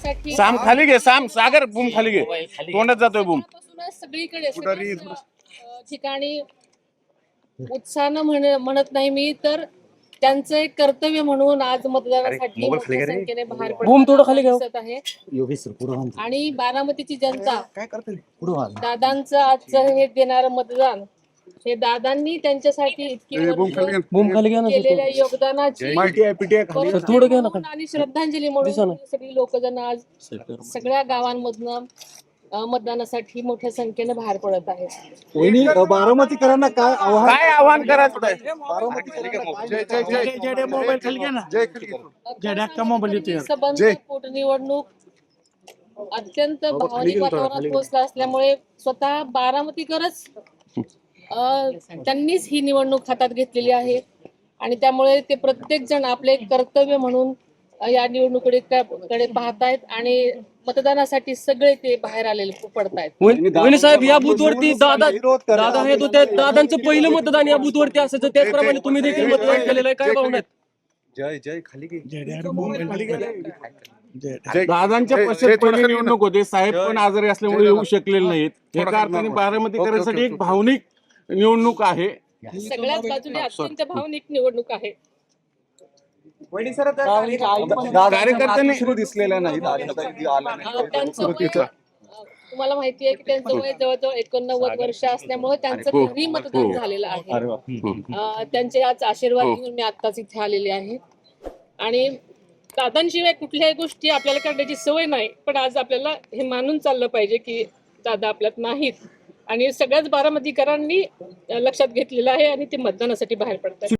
मतदानासाठी साम खाली घे, साम सागर बूम खाली घे, तोंडात जातोय बूम. सगळीकडे ठिकाणी उत्साहानं म्हणत नाही मी तर त्यांचं एक कर्तव्य म्हणून आज मतदानासाठी मोठ्या संख्येने बाहेर पडत आहे. आणि बारामतीची जनता दादांचं आजचं हे देणारं मतदान हे दादांनी त्यांच्यासाठी इतकी केलेल्या योगदानाची आणि श्रद्धांजली म्हणून सगळी लोक जण आज सगळ्या गावांमधनं मतदानासाठी मोठ्या संख्येने बाहेर पडत आहेत. बारामतीकरांना काय आव्हान करायचं पोटनिवडणूक अत्यंत भावनिक वातावरणात पोहोचला असल्यामुळे स्वतः बारामतीकरच त्यांनीच ही निवडणूक हातात घेतलेली आहे आणि त्यामुळे ते प्रत्येक जण आपले कर्तव्य म्हणून या निवडणुकीकडे पाहतायत आणि मतदानासाठी सगळे ते बाहेर आलेले पडतायत. वहिनी साहेब, या बूथवरती दादा हे होते, दादांचं पहिलं मतदान या बूथवरती असायचं, त्याचप्रमाणे तुम्ही देखील मतदान केलेलं आहे, काय भावना आहेत? जय जय खाली दादांच्या पश्चात पहिली निवडणूक होते. साहेब पण आजारी असल्यामुळे येऊ शकलेले नाहीत. एका अर्थाने बारामतीकरांसाठी एक भावनिक निवडणूक आहे. सगळ्याच बाजूने अत्यंत भावनिक निवडणूक आहे. कार्यकर्त्यांनी दिसलेल्या नाही. त्यांचं वय तुम्हाला माहिती आहे की त्यांचं वय जवळजवळ 89 वर्ष असल्यामुळे त्यांचं घरी मतदान झालेलं आहे. त्यांचे आज आशीर्वाद घेऊन मी आत्ताच इथे आलेले आहे आणि दादांशिवाय कुठल्याही गोष्टी आपल्याला करण्याची सवय नाही, पण आज आपल्याला हे मानून चाललं पाहिजे की दादा आपल्यात नाहीत आणि सगळ्याच बारामतीकरांनी लक्षात घेतलेलं आहे आणि ते मतदानासाठी बाहेर पडतात.